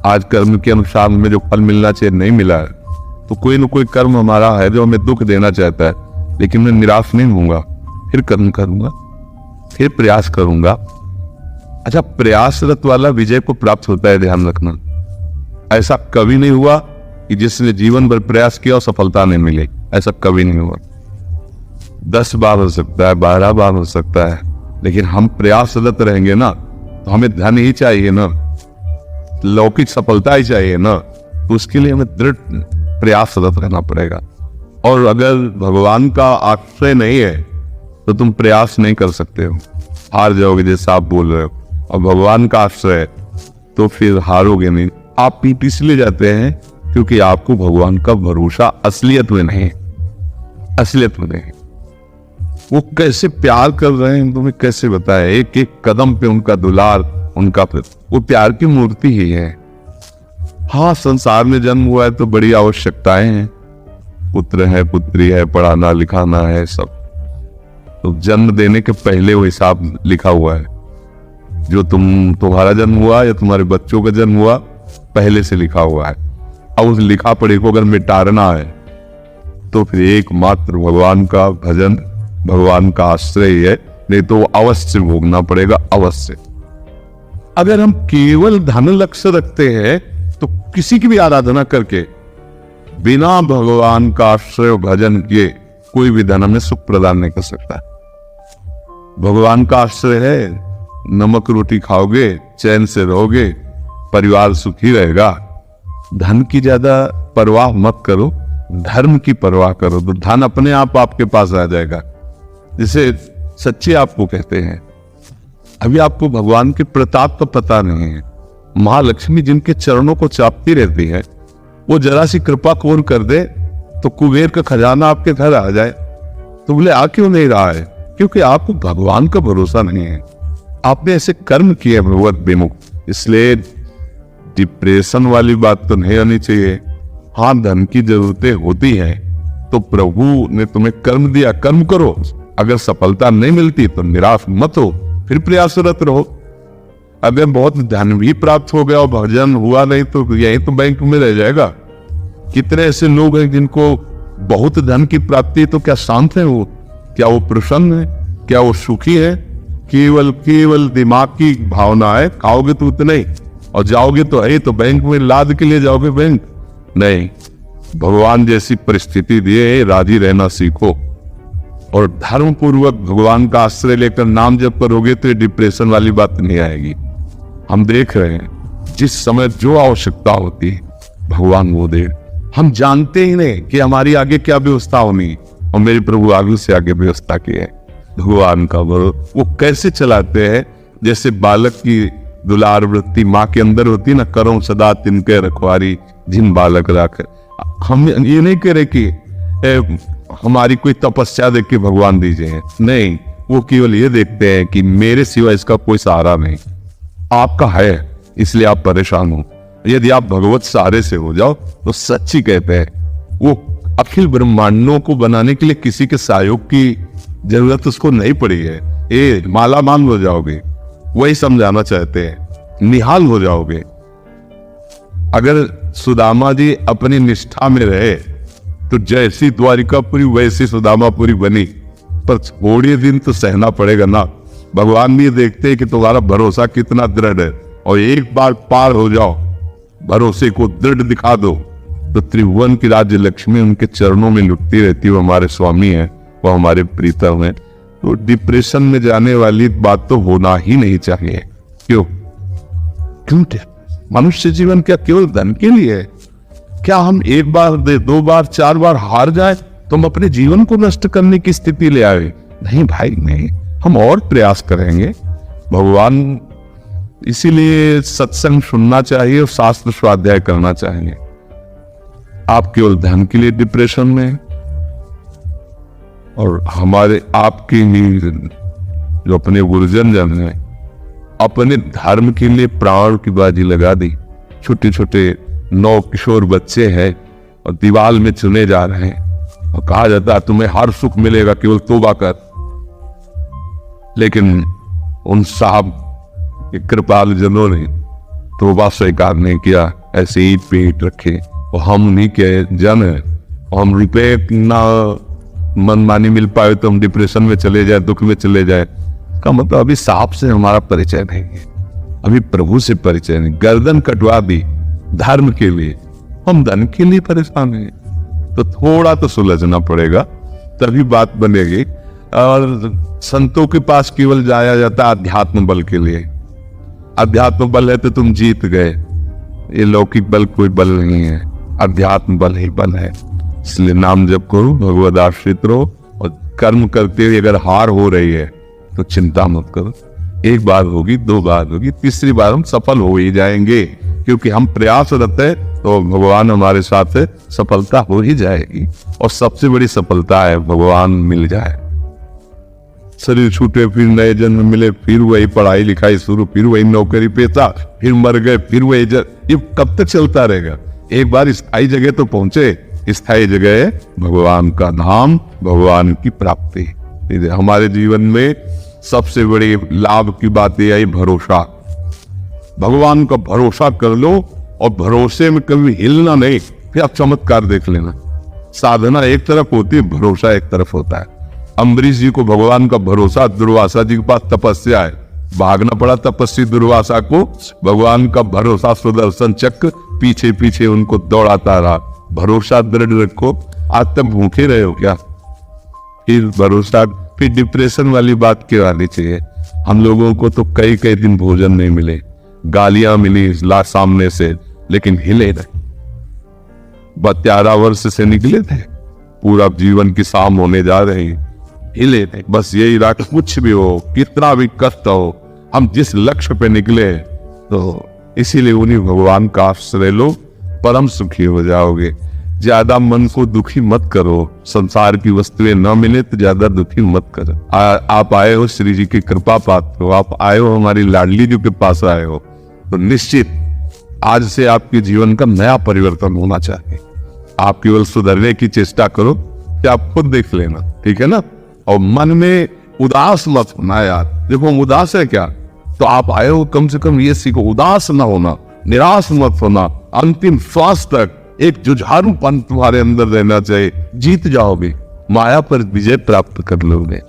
आज कर्म के अनुसार हमें जो फल मिलना चाहिए नहीं मिला है, तो कोई न कोई कर्म हमारा है जो हमें दुख देना चाहता है, लेकिन मैं निराश नहीं होऊंगा, फिर कर्म करूंगा, फिर प्रयास करूंगा। अच्छा, प्रयासरत वाला विजय को प्राप्त होता है, ध्यान रखना। ऐसा कभी नहीं हुआ कि जिसने जीवन भर प्रयास किया और सफलता नहीं मिली, ऐसा कभी नहीं हुआ। 10 बार हो सकता है, 12 बार हो सकता है, लेकिन हम प्रयासरत रहेंगे ना, तो हमें धन ही चाहिए ना, लौकिक सफलता ही चाहिए ना, तो उसके लिए हमें दृढ़ प्रयासरत रहना पड़ेगा। और अगर भगवान का आश्रय नहीं है तो तुम प्रयास नहीं कर सकते हो, हार जाओगे जैसा आप बोल रहे हो। और भगवान का आश्रय है तो फिर हारोगे नहीं। आप पीठ इसलिए जाते हैं क्योंकि आपको भगवान का भरोसा असलियत में नहीं है, असलियत में नहीं। वो कैसे प्यार कर रहे हैं तुम्हें कैसे बताया, एक एक कदम पे उनका दुलार, उनका वो प्यार की मूर्ति ही है। हाँ, संसार में जन्म हुआ है तो बड़ी आवश्यकताएं हैं, पुत्र है, पुत्री है, पढ़ाना लिखाना है, सब। तो जन्म देने के पहले वो हिसाब लिखा हुआ है, जो तुम्हारा जन्म हुआ या तुम्हारे बच्चों का जन्म हुआ, पहले से लिखा हुआ है। अब उस लिखा पढ़े को अगर मिटाना है तो फिर एकमात्र भगवान का भजन, भगवान का आश्रय है, नहीं तो अवश्य भोगना पड़ेगा, अवश्य। अगर हम केवल धन लक्ष्य रखते हैं तो किसी की भी आराधना करके बिना भगवान का आश्रय भजन किए कोई भी धन हमें सुख प्रदान नहीं कर सकता। भगवान का आश्रय है, नमक रोटी खाओगे, चैन से रहोगे, परिवार सुखी रहेगा। धन की ज्यादा परवाह मत करो, धर्म की परवाह करो, तो धन अपने आप आपके पास आ जाएगा, जिसे सच्चे आपको कहते हैं। अभी आपको भगवान के प्रताप का पता नहीं है। महालक्ष्मी जिनके चरणों को चापती रहती है, वो जरा सी कृपा कौन कर दे तो कुबेर का खजाना आपके घर आ जाए। तो बोले आ क्यों नहीं रहा है? क्योंकि आपको भगवान का भरोसा नहीं है, आपने ऐसे कर्म किए भगवत विमुख। इसलिए डिप्रेशन वाली बात तो नहीं आनी चाहिए। हाँ, धन की जरूरतें होती है तो प्रभु ने तुम्हें कर्म दिया, कर्म करो। अगर सफलता नहीं मिलती तो निराश मत हो, फिर प्रयासरत रहो। अगर बहुत धन भी प्राप्त हो गया और भजन हुआ नहीं तो यही तो बैंक में रह जाएगा। कितने ऐसे लोग हैं जिनको बहुत धन की प्राप्ति, तो क्या शांत है वो? क्या वो प्रसन्न है? क्या वो सुखी है? केवल दिमाग की भावना है, खाओगे तो उतना ही और जाओगे तो है तो बैंक में लाद के लिए जाओगे बैंक नहीं। भगवान जैसी परिस्थिति दिए, राजी रहना सीखो और धर्म पूर्वक भगवान का आश्रय लेकर नाम जप करोगे तो डिप्रेशन वाली बात नहीं आएगी। हम देख रहे हैं जिस समय जो आवश्यकता होती है भगवान वो दे। हम जानते ही नहीं कि हमारी आगे क्या व्यवस्था होनी, और मेरे प्रभु आगे से आगे व्यवस्था की है। भगवान का वो कैसे चलाते हैं, जैसे बालक की दुलार वृत्ति माँ के अंदर होती है ना, करो सदा तिनके रखवारी जिन बालक राख। हम ये नहीं कह रहे कि हमारी कोई तपस्या देख के भगवान दीजिए, नहीं। वो केवल ये देखते हैं कि मेरे सिवा इसका कोई सहारा नहीं, आपका है इसलिए आप परेशान हो। यदि आप भगवत सहारे से हो जाओ तो सच्ची कहते हैं वो अखिल ब्रह्मांडों को बनाने के लिए किसी के सहयोग की जरूरत उसको नहीं पड़ी है। ए मालामाल हो जाओगे, वही समझाना चाहते हैं, निहाल हो जाओगे। अगर सुदामा जी अपनी निष्ठा में रहे तो जैसी द्वारिकापुरी वैसी सुदामापुरी बनी, पर थोड़े दिन तो सहना पड़ेगा ना। भगवान भी देखते हैं कि तुम्हारा भरोसा कितना दृढ़ है, और एक बार पार हो जाओ, भरोसे को दृढ़ दिखा दो, तो त्रिभुवन की राज्य लक्ष्मी उनके चरणों में लुटती रहती है। वो हमारे स्वामी है, वो हमारे प्रीतम है। तो डिप्रेशन में जाने वाली बात तो होना ही नहीं चाहिए। क्यों? मनुष्य जीवन क्या केवल धन के लिए है? क्या हम एक बार, 2 बार, 4 बार हार जाए तो हम अपने जीवन को नष्ट करने की स्थिति ले आए? नहीं भाई, नहीं। हम और प्रयास करेंगे। भगवान इसीलिए सत्संग सुनना चाहिए और शास्त्र स्वाध्याय करना चाहिए। आप केवल धन के लिए डिप्रेशन में, और हमारे आपके ही जो अपने गुरुजन जन हैं अपने धर्म के लिए प्राण की बाजी लगा दी। छोटे छोटे 9 किशोर बच्चे हैं और दीवाल में चुने जा रहे हैं, और कहा जाता है तुम्हें हर सुख मिलेगा केवल तौबा कर। लेकिन उन साहब के कृपाल जनों ने तो बात स्वीकार नहीं किया, ऐसे ही पेट रखे और हम उन्हीं के जन है। हम रुपये ना मनमानी मिल पाए तो हम डिप्रेशन में चले जाए, दुख में चले जाए, का मतलब अभी सांप से हमारा परिचय नहीं है, अभी प्रभु से परिचय नहीं। गर्दन कटवा दी धर्म के लिए, हम धन के लिए परेशान हैं। तो थोड़ा तो सुलझना पड़ेगा, तभी बात बनेगी। और संतों के पास केवल जाया जाता है अध्यात्म बल के लिए। अध्यात्म बल है तो तुम जीत गए, ये लौकिक बल कोई बल नहीं है, अध्यात्म बल ही बल है। इसलिए नाम जप करो, भगवद आश्रित रहो, और कर्म करते हुए अगर हार हो रही है तो चिंता मत करो। एक बार होगी, दो बार होगी, तीसरी बार हम सफल हो ही जाएंगे, क्योंकि हम प्रयासरत है तो भगवान हमारे साथ है, सफलता हो ही जाएगी। और सबसे बड़ी सफलता है भगवान मिल जाए। शरीर छूटे फिर नए जन्म मिले, फिर वही पढ़ाई लिखाई शुरू, फिर वही नौकरी पेशा, फिर मर गए, फिर वही ये कब तक चलता रहेगा? एक बार स्थायी जगह तो पहुंचे। स्थायी जगह है भगवान का धाम, भगवान की प्राप्ति। हमारे जीवन में सबसे बड़ी लाभ की बात यह है भरोसा। भगवान का भरोसा कर लो और भरोसे में कभी हिलना नहीं, फिर आप चमत्कार देख लेना। साधना एक तरफ होती है, भरोसा एक तरफ होता है। अम्बरीश जी को भगवान का भरोसा, दुर्वासा जी के पास तपस्या है, भागना पड़ा तपस्वी दुर्वासा को, भगवान का भरोसा सुदर्शन चक्र पीछे पीछे उनको दौड़ाता रहा। भरोसा दृढ़ रखो। आज तक भूखे रहे हो क्या? फिर भरोसा, फिर डिप्रेशन वाली बात क्यों आनी चाहिए? हम लोगों को तो कई कई दिन भोजन नहीं मिले, गालियां मिली सामने से, लेकिन हिले नहीं। 12 वर्ष से निकले थे, पूरा जीवन की शाम होने जा रही, हिले नहीं। बस यही रहा, कुछ भी हो, कितना भी कष्ट हो, हम जिस लक्ष्य पे निकले, तो इसीलिए उन्हीं भगवान का आश्रय लो, परम सुखी हो जाओगे। ज्यादा मन को दुखी मत करो, संसार की वस्तुएं न मिले तो ज्यादा दुखी मत करो। आप आए हो श्री जी की कृपा पात्र हो, आप आए हो हमारी लाडली जी के पास आए हो, तो निश्चित आज से आपके जीवन का नया परिवर्तन होना चाहिए। आप केवल सुधरने की चेष्टा करो, कि आप खुद देख लेना, ठीक है ना? और मन में उदास मत होना यार। देखो हम उदास है क्या, तो आप आए हो, कम से कम ये सीखो, उदास ना होना, निराश मत होना। अंतिम श्वास तक एक जुझारूपन तुम्हारे अंदर रहना चाहिए, जीत जाओगे, माया पर विजय प्राप्त कर लोगे।